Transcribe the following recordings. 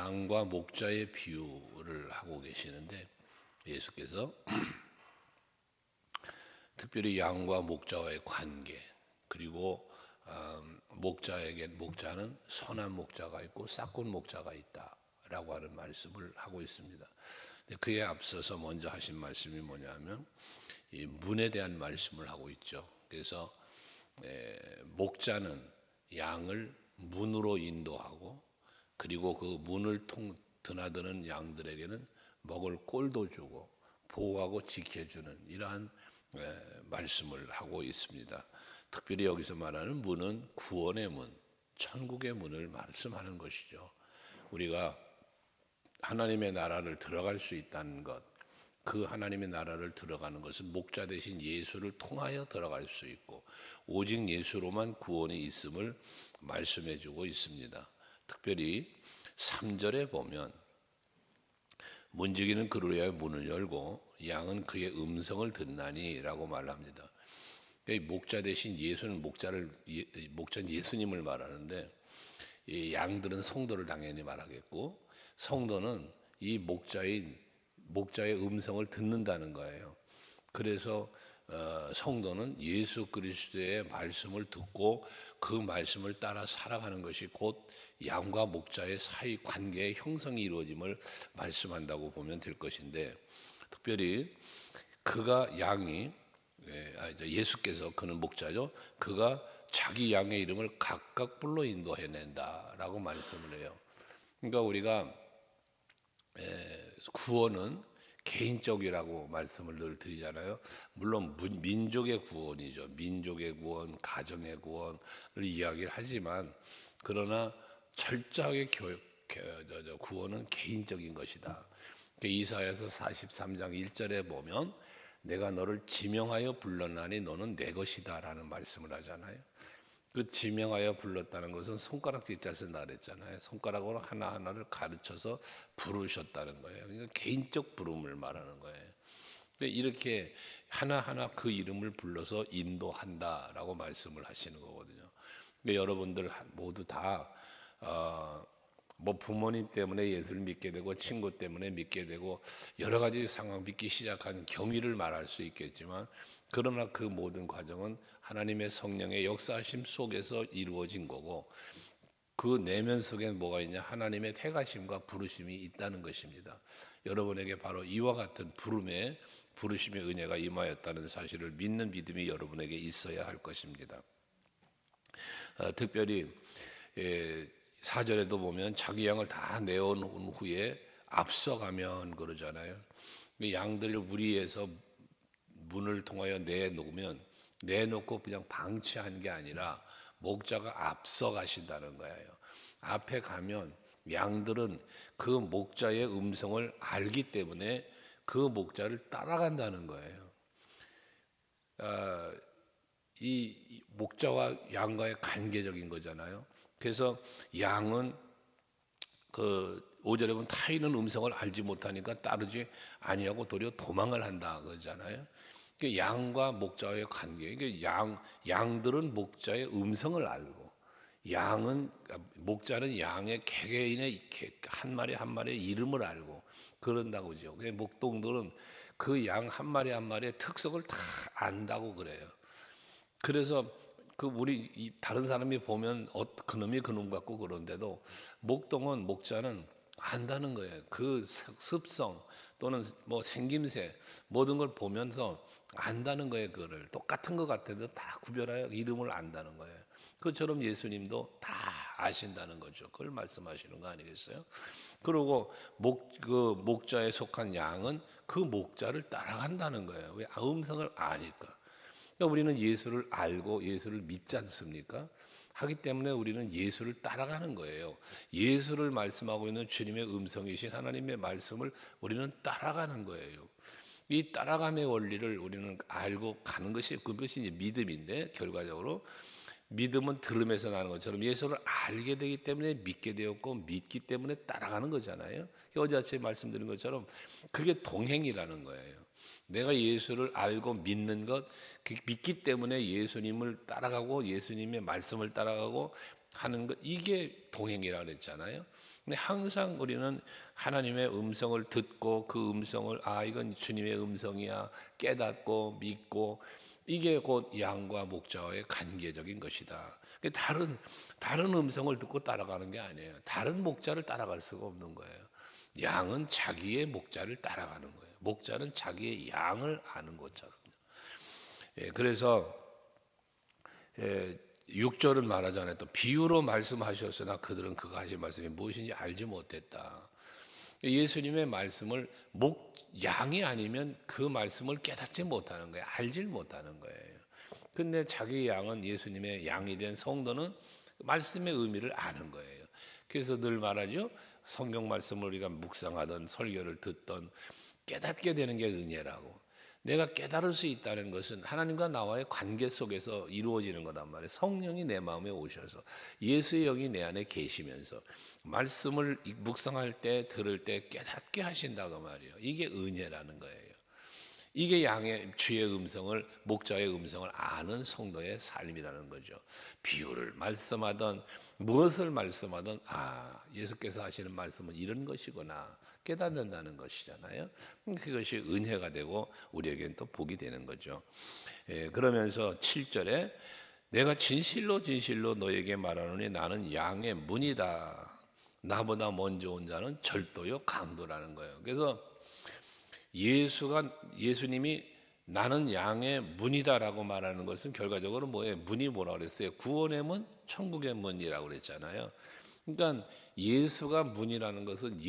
양과 목자의 비유를 하고 계시는데 예수께서 특별히 양과 목자와의 관계 그리고 목자는 선한 목자가 있고 싹군 목자가 있다라고 하는 말씀을 하고 있습니다. 그에 앞서서 먼저 하신 말씀이 뭐냐면 이 문에 대한 말씀을 하고 있죠. 그래서 목자는 양을 문으로 인도하고 그리고 그 문을 드나드는 양들에게는 먹을 꼴도 주고 보호하고 지켜주는 이러한 말씀을 하고 있습니다. 특별히 여기서 말하는 문은 구원의 문, 천국의 문을 말씀하는 것이죠. 우리가 하나님의 나라를 들어갈 수 있다는 것, 그 하나님의 나라를 들어가는 것은 목자 대신 예수를 통하여 들어갈 수 있고 오직 예수로만 구원이 있음을 말씀해 주고 있습니다. 특별히 3절에 보면 문지기는 그를 위하여 문을 열고 양은 그의 음성을 듣나니 라고 말합니다. 목자 대신 예수는 목자는 예수님을 말하는데 이 양들은 성도를 당연히 말하겠고 성도는 이 목자의 음성을 듣는다는 거예요. 그래서 성도는 예수 그리스도의 말씀을 듣고 그 말씀을 따라 살아가는 것이 곧 양과 목자의 사이 관계의 형성이 이루어짐을 말씀한다고 보면 될 것인데 특별히 예수께서 그는 목자죠. 그가 자기 양의 이름을 각각 불러 인도해낸다라고 말씀을 해요. 그러니까 우리가 구원은 개인적이라고 말씀을 늘 드리잖아요. 물론 민족의 구원이죠. 민족의 구원, 가정의 구원을 이야기를 하지만 그러나 철저하게 구원은 개인적인 것이다. 이사야서 43장 1절에 보면 내가 너를 지명하여 불렀나니 너는 내 것이다 라는 말씀을 하잖아요. 그 지명하여 불렀다는 것은 손가락질 짜서 그랬잖아요. 손가락으로 하나하나를 가르쳐서 부르셨다는 거예요. 그러니까 개인적 부름을 말하는 거예요. 이렇게 하나하나 그 이름을 불러서 인도한다라고 말씀을 하시는 거거든요. 여러분들 모두 다 부모님 때문에 예수를 믿게 되고 친구 때문에 믿게 되고 여러 가지 상황 믿기 시작한 경위를 말할 수 있겠지만 그러나 그 모든 과정은 하나님의 성령의 역사하심 속에서 이루어진 거고 그 내면 속에 뭐가 있냐 하나님의 택하심과 부르심이 있다는 것입니다. 여러분에게 바로 이와 같은 부르심의 은혜가 임하였다는 사실을 믿는 믿음이 여러분에게 있어야 할 것입니다. 특별히 4절에도 보면 자기 양을 다 내어놓은 후에 앞서가면 그러잖아요. 양들을 무리해서 문을 통하여 내놓고 그냥 방치한 게 아니라 목자가 앞서 가신다는 거예요. 앞에 가면 양들은 그 목자의 음성을 알기 때문에 그 목자를 따라간다는 거예요. 이 목자와 양과의 관계적인 거잖아요. 그래서 양은 그 5절에 보면 타인은 음성을 알지 못하니까 따르지 아니하고 도리어 도망을 한다 그러잖아요. 양과 목자의 관계. 양들은 목자의 음성을 알고 목자는 양의 개개인의 한 마리 한 마리의 이름을 알고 그런다고죠. 목동들은 그 양 한 마리 한 마리의 특성을 다 안다고 그래요. 그래서 우리 다른 사람이 보면 그놈이 그놈 같고 그런데도 목자는 안다는 거예요. 그 습성 또는 생김새 모든 걸 보면서 안다는 거예요. 그거를 똑같은 것 같아도 다 구별하여 이름을 안다는 거예요. 그처럼 예수님도 다 아신다는 거죠. 그걸 말씀하시는 거 아니겠어요? 그리고 목자에 속한 양은 그 목자를 따라간다는 거예요. 왜? 음성을 아니까. 그러니까 우리는 예수를 알고 예수를 믿지 않습니까? 하기 때문에 우리는 예수를 따라가는 거예요. 예수를 말씀하고 있는 주님의 음성이신 하나님의 말씀을 우리는 따라가는 거예요. 이 따라감의 원리를 우리는 알고 가는 것이 그것이 믿음인데 결과적으로 믿음은 들음에서 나는 것처럼 예수를 알게 되기 때문에 믿게 되었고 믿기 때문에 따라가는 거잖아요. 어제 아침에 말씀드린 것처럼 그게 동행이라는 거예요. 내가 예수를 알고 믿는 것, 믿기 때문에 예수님을 따라가고 예수님의 말씀을 따라가고 하는 것, 이게 동행이라 그랬잖아요. 근데 항상 우리는 하나님의 음성을 듣고 그 음성을 이건 주님의 음성이야 깨닫고 믿고, 이게 곧 양과 목자와의 관계적인 것이다. 다른 음성을 듣고 따라가는 게 아니에요. 다른 목자를 따라갈 수가 없는 거예요. 양은 자기의 목자를 따라가는 거예요. 목자는 자기의 양을 아는 것처럼. 그래서 6절은 말하잖아요. 또 비유로 말씀하셨으나 그들은 그가 하신 말씀이 무엇인지 알지 못했다. 예수님의 말씀을 양이 아니면 그 말씀을 깨닫지 못하는 거예요. 알지 못하는 거예요. 근데 자기 양은, 예수님의 양이 된 성도는 말씀의 의미를 아는 거예요. 그래서 늘 말하죠. 성경 말씀을 우리가 묵상하던 설교를 듣던 깨닫게 되는 게 은혜라고. 내가 깨달을 수 있다는 것은 하나님과 나와의 관계 속에서 이루어지는 거단 말이에요. 성령이 내 마음에 오셔서 예수의 영이 내 안에 계시면서 말씀을 묵상할 때, 들을 때 깨닫게 하신다고 말이에요. 이게 은혜라는 거예요. 이게 양의 주의 음성을, 목자의 음성을 아는 성도의 삶이라는 거죠. 비유를 말씀하던 무엇을 말씀하던 예수께서 하시는 말씀은 이런 것이구나 깨닫는다는 것이잖아요. 그것이 은혜가 되고 우리에겐 또 복이 되는 거죠. 그러면서 7절에 내가 진실로 진실로 너에게 말하노니 나는 양의 문이다. 나보다 먼저 온 자는 절도요 강도라는 거예요. 그래서 예수님이 나는 양의 문이다라고 말하는 것은 결과적으로 뭐예요? 문이 뭐라고 그랬어요? 구원의 문, 천국의 문이라고 그랬잖아요. 그러니까 예수가 문이라는 것은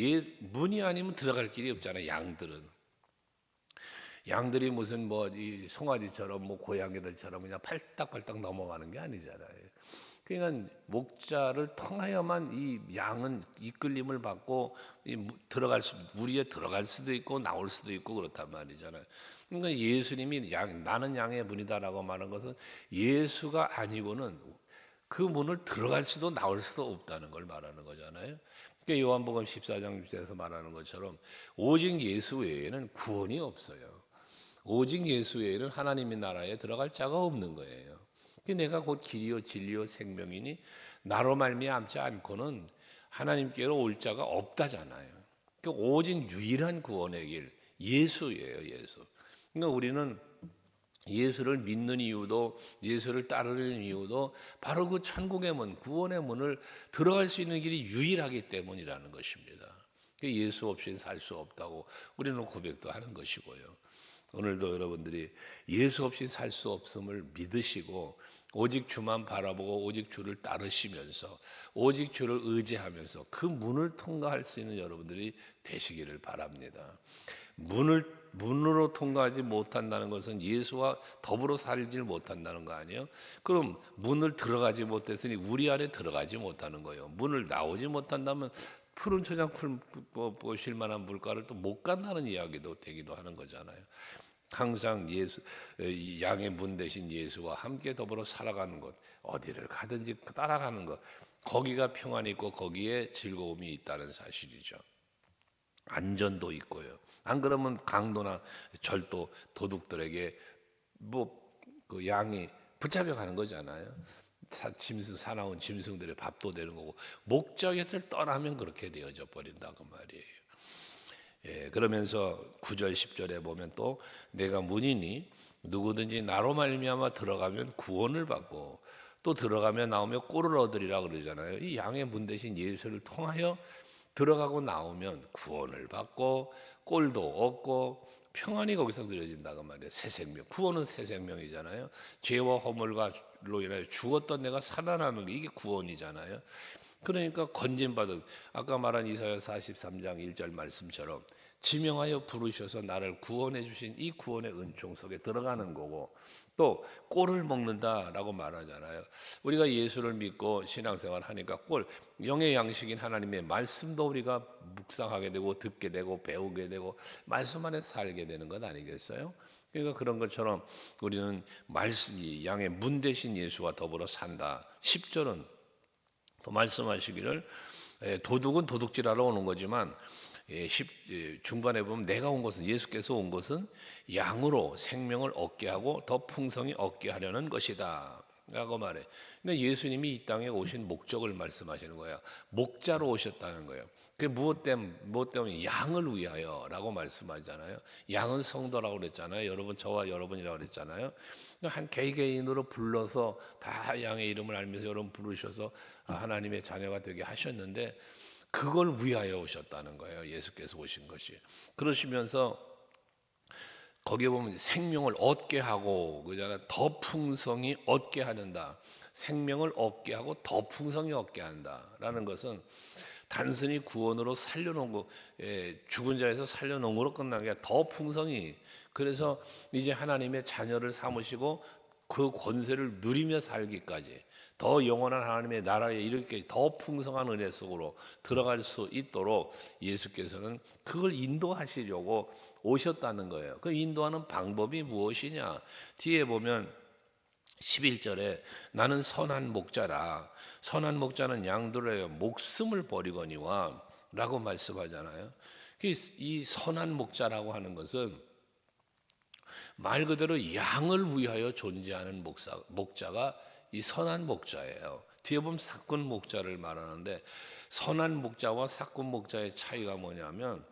문이 아니면 들어갈 길이 없잖아요. 양들이 무슨 이 송아지처럼 고양이들처럼 그냥 팔딱팔딱 넘어가는 게 아니잖아요. 그러니까 목자를 통하여만 이 양은 이끌림을 받고 무리에 들어갈 수도 있고 나올 수도 있고 그렇단 말이잖아요. 그러니까 예수님이 나는 양의 문이다라고 말하는 것은 예수가 아니고는 그 문을 들어갈 수도 나올 수도 없다는 걸 말하는 거잖아요. 그러니까 요한복음 14장 6절에서 말하는 것처럼 오직 예수 외에는 구원이 없어요. 오직 예수 외에는 하나님의 나라에 들어갈 자가 없는 거예요. 내가 곧 길이요 진리요 생명이니 나로 말미암지 않고는 하나님께로 올 자가 없다잖아요. 오직 유일한 구원의 길 예수예요. 예수. 그러니까 우리는 예수를 믿는 이유도, 예수를 따르는 이유도 바로 그 천국의 문, 구원의 문을 들어갈 수 있는 길이 유일하기 때문이라는 것입니다. 예수 없이는 살 수 없다고 우리는 고백도 하는 것이고요. 오늘도 여러분들이 예수 없이 살 수 없음을 믿으시고 오직 주만 바라보고 오직 주를 따르시면서 오직 주를 의지하면서 그 문을 통과할 수 있는 여러분들이 되시기를 바랍니다. 문으로 통과하지 못한다는 것은 예수와 더불어 살지 못한다는 거 아니에요? 그럼 문을 들어가지 못했으니 우리 안에 들어가지 못하는 거예요. 문을 나오지 못한다면 푸른 초장 보실 만한 물가를 또 못 간다는 이야기도 되기도 하는 거잖아요. 항상 양의 문 대신 예수와 함께 더불어 살아가는 것, 어디를 가든지 따라가는 것, 거기가 평안이 있고 거기에 즐거움이 있다는 사실이죠. 안전도 있고요. 안 그러면 강도나 절도 도둑들에게 그 양이 붙잡혀가는 거잖아요. 사나운 짐승들의 밥도 되는 거고 목자 곁을 떠나면 그렇게 되어져 버린다고 말이에요. 그러면서 9절 10절에 보면 또 내가 문이니 누구든지 나로 말미암아 들어가면 구원을 받고 또 들어가며 나오며 꼴을 얻으리라 그러잖아요. 이 양의 문 대신 예수를 통하여 들어가고 나오면 구원을 받고 꼴도 얻고 평안이 거기서 누려진다고 말이에요. 새 생명. 구원은 새 생명이잖아요. 죄와 허물로 인하여 죽었던 내가 살아나는 게 이게 구원이잖아요. 그러니까 건진받은 아까 말한 이사야 43장 1절 말씀처럼 지명하여 부르셔서 나를 구원해 주신 이 구원의 은총 속에 들어가는 거고 또 꼴을 먹는다라고 말하잖아요. 우리가 예수를 믿고 신앙생활 하니까 영의 양식인 하나님의 말씀도 우리가 묵상하게 되고 듣게 되고 배우게 되고 말씀 안에 살게 되는 것 아니겠어요? 그러니까 그런 것처럼 우리는 말씀이 양의 문 대신 예수와 더불어 산다. 10절은 또 말씀하시기를 도둑은 도둑질하러 오는 거지만 중반에 보면 내가 온 것은 예수께서 온 것은 양으로 생명을 얻게 하고 더 풍성히 얻게 하려는 것이다. 라고 말해. 근데 예수님이 이 땅에 오신 목적을 말씀하시는 거예요. 목자로 오셨다는 거예요. 그게 무엇 때문에 양을 위하여라고 말씀하잖아요. 양은 성도라고 그랬잖아요. 여러분, 저와 여러분이라고 그랬잖아요. 한 개개인으로 불러서 다 양의 이름을 알면서 여러분 부르셔서 하나님의 자녀가 되게 하셨는데, 그걸 위하여 오셨다는 거예요. 예수께서 오신 것이. 그러시면서 거기에 보면 생명을 얻게 하고, 그잖아, 더 풍성히 얻게 하는다. 생명을 얻게 하고 더 풍성히 얻게 한다라는 것은 단순히 구원으로 살려놓은 거, 죽은 자에서 살려놓은 거로 끝난 게 아니라 더 풍성히. 그래서 이제 하나님의 자녀를 삼으시고 그 권세를 누리며 살기까지, 더 영원한 하나님의 나라에 이렇게 더 풍성한 은혜 속으로 들어갈 수 있도록 예수께서는 그걸 인도하시려고 오셨다는 거예요. 그 인도하는 방법이 무엇이냐? 뒤에 보면 11절에 나는 선한 목자라. 선한 목자는 양들의 목숨을 버리거니와 라고 말씀하잖아요. 이 선한 목자라고 하는 것은 말 그대로 양을 위하여 존재하는 목자가 이 선한 목자예요. 뒤에 보면 사꾼 목자를 말하는데, 선한 목자와 사꾼 목자의 차이가 뭐냐면,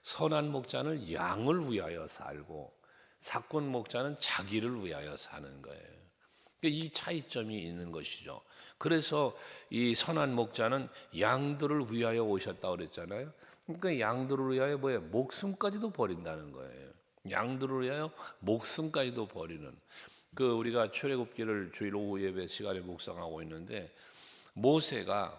선한 목자는 양을 위하여 살고 사꾼 목자는 자기를 위하여 사는 거예요. 이 차이점이 있는 것이죠. 그래서 이 선한 목자는 양들을 위하여 오셨다고 그랬잖아요. 그러니까 양들을 위하여 뭐예요? 목숨까지도 버린다는 거예요. 양들을 위하여 목숨까지도 버리는. 우리가 출애굽기를 주일 오후 예배 시간에 묵상하고 있는데, 모세가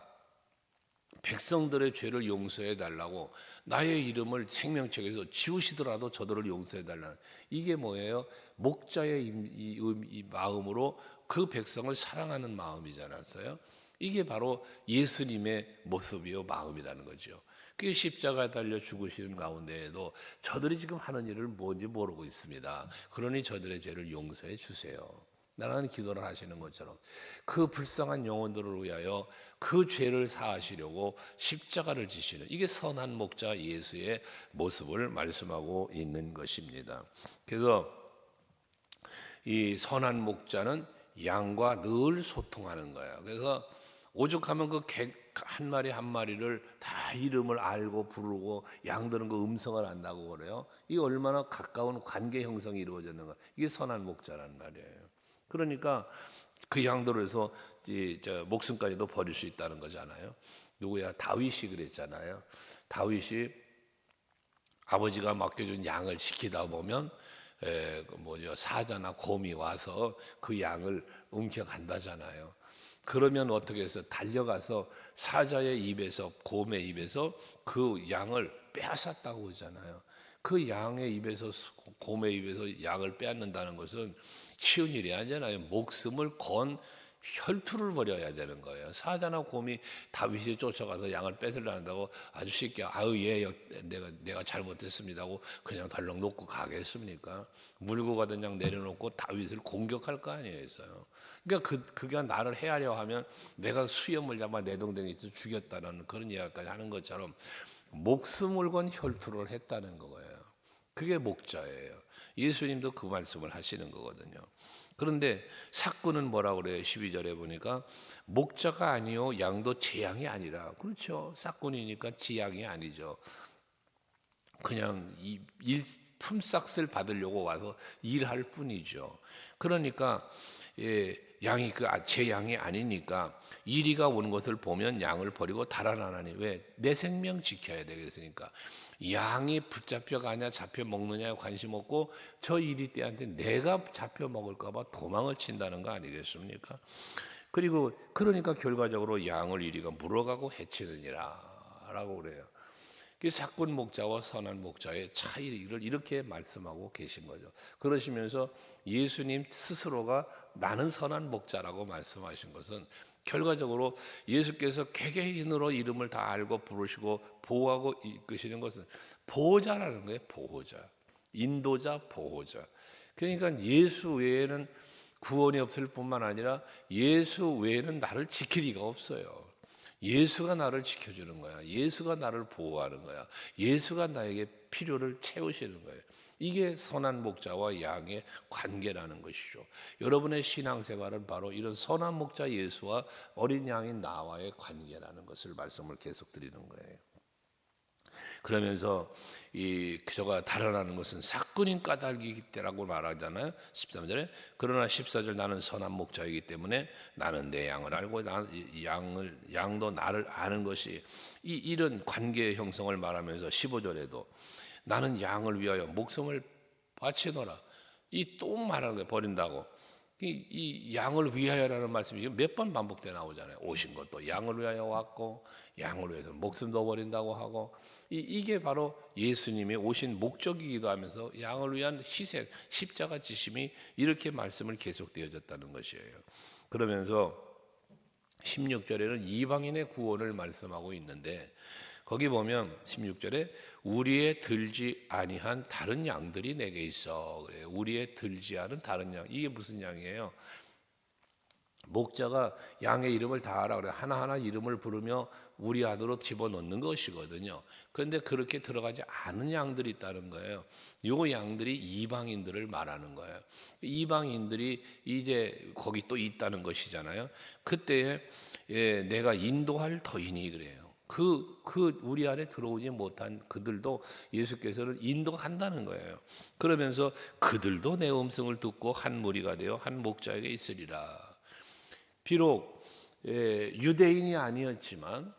백성들의 죄를 용서해 달라고 나의 이름을 생명책에서 지우시더라도 저들을 용서해 달라는, 이게 뭐예요? 목자의 이 마음으로 그 백성을 사랑하는 마음이지 않았어요? 이게 바로 예수님의 모습이요 마음이라는 거죠. 그 십자가에 달려 죽으시는 가운데에도 저들이 지금 하는 일을 뭔지 모르고 있습니다. 그러니 저들의 죄를 용서해 주세요. 나라는 기도를 하시는 것처럼 그 불쌍한 영혼들을 위하여 그 죄를 사하시려고 십자가를 지시는, 이게 선한 목자 예수의 모습을 말씀하고 있는 것입니다. 그래서 이 선한 목자는 양과 늘 소통하는 거예요. 그래서 오죽하면 그 개 한 마리 한 마리를 다 이름을 알고 부르고 양들은 그 음성을 안다고 그래요. 이게 얼마나 가까운 관계 형성이 이루어졌는가. 이게 선한 목자란 말이에요. 그러니까 그 양들을 해서 목숨까지도 버릴 수 있다는 거잖아요. 누구야? 다윗이 그랬잖아요. 다윗이 아버지가 맡겨준 양을 지키다 보면 사자나 곰이 와서 그 양을 움켜간다잖아요. 그러면 어떻게 해서 달려가서 사자의 입에서, 곰의 입에서 그 양을 빼앗았다고 하잖아요. 그 양의 입에서, 곰의 입에서 양을 빼앗는다는 것은 쉬운 일이 아니잖아요. 목숨을 건 혈투를 벌여야 되는 거예요. 사자나 곰이 다윗이 쫓아가서 양을 뺏으려 한다고 아주 쉽게 내가 잘못했습니다 하고 그냥 덜렁 놓고 가겠습니까? 물고 가던 양 내려놓고 다윗을 공격할 거 아니에요. 그러니까 그게 나를 헤아려 하면 내가 수염을 잡아 내 동댕이에서 죽였다는 그런 이야기까지 하는 것처럼 목숨을 건 혈투를 했다는 거예요. 그게 목자예요. 예수님도 그 말씀을 하시는 거거든요. 그런데 사꾼은 뭐라고 그래요? 12절에 보니까 목자가 아니요 양도 제 양이 아니라. 그렇죠. 사꾼이니까 지 양이 아니죠. 그냥 품삯을 받으려고 와서 일할 뿐이죠. 그러니까 양이 제 양이 아니니까 이리가 오는 것을 보면 양을 버리고 달아나니, 왜? 내 생명 지켜야 되겠으니까. 양이 붙잡혀 가냐 잡혀 먹느냐에 관심 없고 저 이리 떼한테 내가 잡혀 먹을까 봐 도망을 친다는 거 아니겠습니까? 그러니까 결과적으로 양을 이리가 물어가고 해치느니라 라고 그래요. 사꾼 목자와 선한 목자의 차이를 이렇게 말씀하고 계신 거죠. 그러시면서 예수님 스스로가 나는 선한 목자라고 말씀하신 것은 결과적으로 예수께서 개개인으로 이름을 다 알고 부르시고 보호하고 이끄시는 것은 보호자라는 거예요. 보호자, 인도자, 보호자. 그러니까 예수 외에는 구원이 없을 뿐만 아니라 예수 외에는 나를 지킬 리가 없어요. 예수가 나를 지켜주는 거야. 예수가 나를 보호하는 거야. 예수가 나에게 필요를 채우시는 거예요. 이게 선한 목자와 양의 관계라는 것이죠. 여러분의 신앙생활은 바로 이런 선한 목자 예수와 어린 양인 나와의 관계라는 것을 말씀을 계속 드리는 거예요. 그러면서 이 저가 달아나는 것은 사건인 까닭이기 때라고 말하잖아요. 13절에 그러나 14절 나는 선한 목자이기 때문에 나는 내 양을 알고 양도 나를 아는 것이 이런 관계의 형성을 말하면서 15절에도 나는 양을 위하여 목숨을 바치노라. 이 또 말하는 거예요. 버린다고. 이 양을 위하여라는 말씀이 몇 번 반복돼 나오잖아요. 오신 것도 양을 위하여 왔고 양을 위해서 목숨도 버린다고 하고 이게 바로 예수님이 오신 목적이기도 하면서 양을 위한 희생, 십자가 지심이 이렇게 말씀을 계속되어졌다는 것이에요. 그러면서 16절에는 이방인의 구원을 말씀하고 있는데 거기 보면 16절에 우리의 들지 아니한 다른 양들이 내게 있어. 그래요. 우리의 들지 않은 다른 양. 이게 무슨 양이에요? 목자가 양의 이름을 다 알아. 그래. 하나하나 이름을 부르며 우리 안으로 집어넣는 것이거든요. 그런데 그렇게 들어가지 않은 양들이 있다는 거예요. 요 양들이 이방인들을 말하는 거예요. 이방인들이 이제 거기 또 있다는 것이잖아요. 그때에 내가 인도할 터이니 그래요. 우리 안에 들어오지 못한 그들도 예수께서는 인도한다는 거예요. 그러면서 그들도 내 음성을 듣고 한 무리가 되어 한 목자에게 있으리라. 비록 유대인이 아니었지만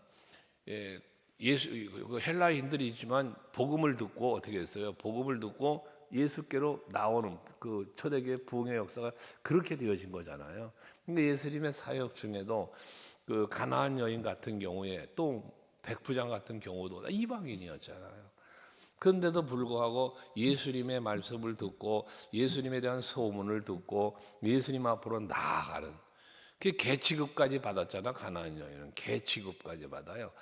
헬라인들이지만 복음을 듣고 어떻게 했어요? 복음을 듣고 예수께로 나오는 그 초대교회 부흥의 역사가 그렇게 되어진 거잖아요. 근데 예수님의 사역 중에도 그 가나안 여인 같은 경우에 또 백부장 같은 경우도 다 이방인이었잖아요. 그런데도 불구하고 예수님의 말씀을 듣고 예수님에 대한 소문을 듣고 예수님 앞으로 나아가는 그 개 취급까지 받았잖아. 가나안 여인은 개 취급까지 받아요.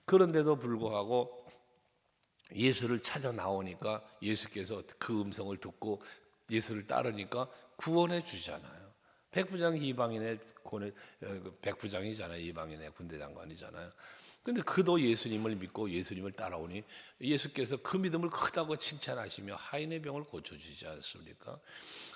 그런데도 불구하고 예수를 찾아 나오니까 예수께서 그 음성을 듣고 예수를 따르니까 구원해 주잖아요. 백부장 이방인의 백부장이잖아요. 이방인의 군대 장관이잖아요. 근데 그도 예수님을 믿고 예수님을 따라오니 예수께서 그 믿음을 크다고 칭찬하시며 하인의 병을 고쳐주지 않습니까?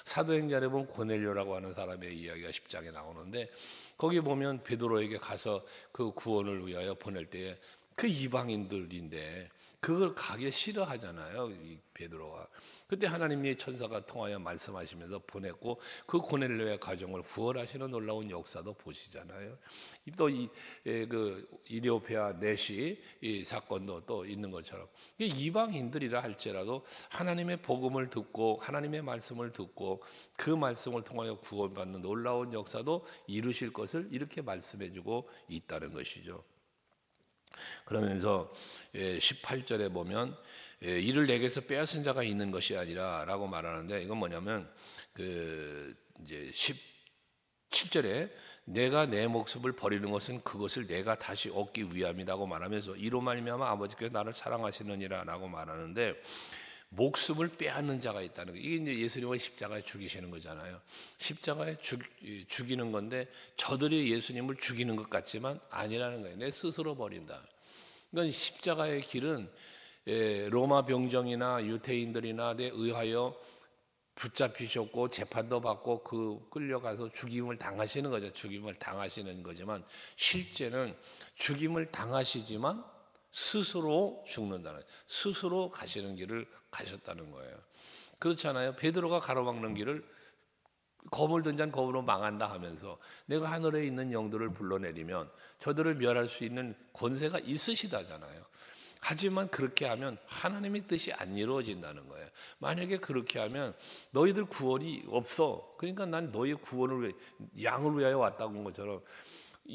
사도행전에 보면 고넬료라고 하는 사람의 이야기가 10장에 나오는데 거기 보면 베드로에게 가서 그 구원을 위하여 보낼 때에 그 이방인들인데 그걸 가기 싫어하잖아요. 이 베드로가. 그때 하나님의 천사가 통하여 말씀하시면서 보냈고 그 고넬료의 가정을 구원하시는 놀라운 역사도 보시잖아요. 또 그 이디오피아 내시 이 사건도 또 있는 것처럼 이방인들이라 할지라도 하나님의 복음을 듣고 하나님의 말씀을 듣고 그 말씀을 통하여 구원받는 놀라운 역사도 이루실 것을 이렇게 말씀해주고 있다는 것이죠. 그러면서 18절에 보면 이를 내게서 빼앗은 자가 있는 것이 아니라라고 말하는데 이건 뭐냐면 그 이제 17절에 내가 내 목숨을 버리는 것은 그것을 내가 다시 얻기 위함이라고 말하면서 이로 말미암아 아버지께서 나를 사랑하시느니라라고 말하는데 목숨을 빼앗는 자가 있다는 거. 이게 이제 예수님을 십자가에 죽이시는 거잖아요. 십자가에 죽이는 건데 저들이 예수님을 죽이는 것 같지만 아니라는 거예요. 내 스스로 버린다. 그러니까 십자가의 길은 로마 병정이나 유태인들이나 에 의하여 붙잡히셨고 재판도 받고 그 끌려가서 죽임을 당하시는 거죠. 죽임을 당하시는 거지만 실제는 죽임을 당하시지만 스스로 죽는다는 거예요. 스스로 가시는 길을 가셨다는 거예요. 그렇잖아요. 베드로가 가로막는 길을 검을 든 자는 검으로 망한다 하면서 내가 하늘에 있는 영들을 불러내리면 저들을 멸할 수 있는 권세가 있으시다잖아요. 하지만 그렇게 하면 하나님의 뜻이 안 이루어진다는 거예요. 만약에 그렇게 하면 너희들 구원이 없어. 그러니까 난 너희의 구원을 위해 양을 위하여 왔다고 한 것처럼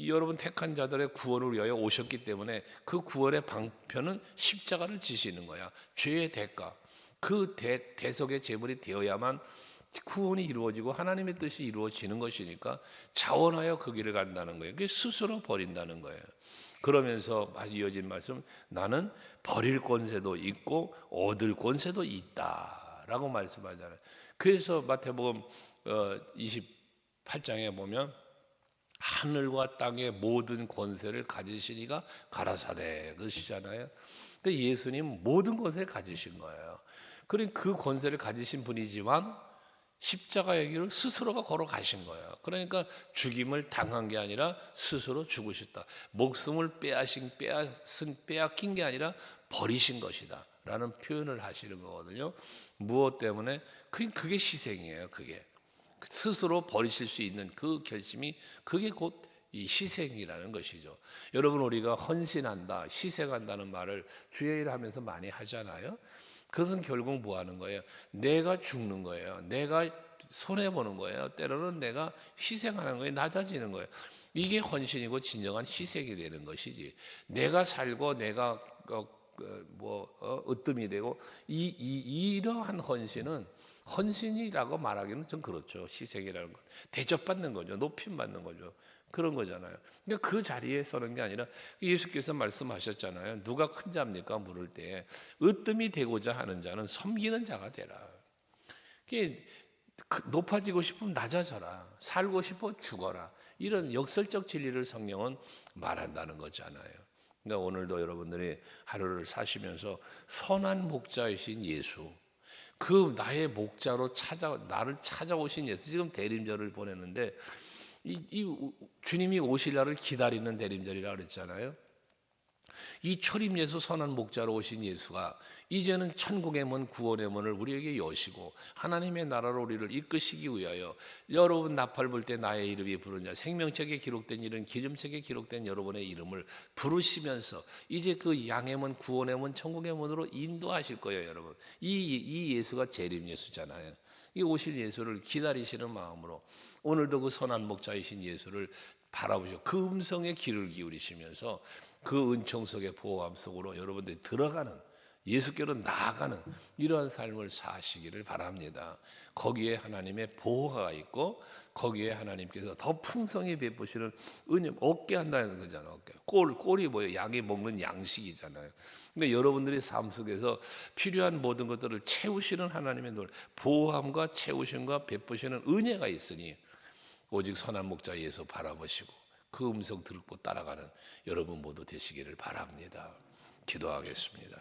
여러분 택한 자들의 구원을 위하여 오셨기 때문에 그 구원의 방편은 십자가를 지시는 거야. 죄의 대가. 그 대속의 제물이 되어야만 구원이 이루어지고 하나님의 뜻이 이루어지는 것이니까 자원하여 그 길을 간다는 거예요. 그게 스스로 버린다는 거예요. 그러면서 이어진 말씀 나는 버릴 권세도 있고 얻을 권세도 있다라고 말씀하잖아요. 그래서 마태복음 28장에 보면 하늘과 땅의 모든 권세를 가지시니가 가라사대 그러시잖아요. 그러니까 예수님 모든 권세를 가지신 거예요. 그러니 그 권세를 가지신 분이지만 십자가의 길을 스스로가 걸어가신 거예요. 그러니까 죽임을 당한 게 아니라 스스로 죽으셨다. 목숨을 빼앗긴 게 아니라 버리신 것이다 라는 표현을 하시는 거거든요. 무엇 때문에? 그게 희생이에요. 그게 스스로 버리실 수 있는 그 결심이, 그게 곧 이 희생이라는 것이죠. 여러분, 우리가 헌신한다, 희생한다는 말을 주의 일을 하면서 많이 하잖아요. 그것은 결국 뭐 하는 거예요? 내가 죽는 거예요. 내가 손해보는 거예요. 때로는 내가 희생하는 거예요. 낮아지는 거예요. 이게 헌신이고 진정한 희생이 되는 것이지. 내가 살고 내가 으뜸이 되고 이러한 헌신이라고 말하기는 좀 그렇죠. 희생이라는 것, 대접받는 거죠. 높임받는 거죠. 그런 거잖아요. 그러니까 그 자리에 서는 게 아니라 예수께서 말씀하셨잖아요. 누가 큰 자입니까? 물을 때 으뜸이 되고자 하는 자는 섬기는 자가 되라. 높아지고 싶으면 낮아져라. 살고 싶어 죽어라. 이런 역설적 진리를 성경은 말한다는 거잖아요. 그러니까 오늘도 여러분들이 하루를 사시면서 선한 목자이신 예수, 그 나의 목자로 나를 찾아오신 예수, 지금 대림절을 보내는데 주님이 오실 날을 기다리는 대림절이라고 그랬잖아요. 이 초림 예수, 선한 목자로 오신 예수가 이제는 천국의 문, 구원의 문을 우리에게 여시고 하나님의 나라로 우리를 이끄시기 위하여, 여러분 나팔 불 때 나의 이름이 부르냐, 생명책에 기록된 이름, 기름책에 기록된 여러분의 이름을 부르시면서 이제 그 양의 문, 구원의 문, 천국의 문으로 인도하실 거예요. 여러분, 이 예수가 재림 예수잖아요. 이 오실 예수를 기다리시는 마음으로 오늘도 그 선한 목자이신 예수를 바라보시고 그 음성에 귀를 기울이시면서 그 은총 속의 보호함 속으로 여러분들이 들어가는, 예수께로 나아가는 이러한 삶을 사시기를 바랍니다. 거기에 하나님의 보호가 있고 거기에 하나님께서 더 풍성히 베푸시는 은혜, 얻게 한다는 거잖아요. 꼴이 뭐예요? 양이 먹는 양식이잖아요. 그러니까 여러분들의 삶 속에서 필요한 모든 것들을 채우시는 하나님의 보호함과 채우심과 베푸시는 은혜가 있으니 오직 선한 목자 예수 바라보시고 그 음성 듣고 따라가는 여러분 모두 되시기를 바랍니다. 기도하겠습니다.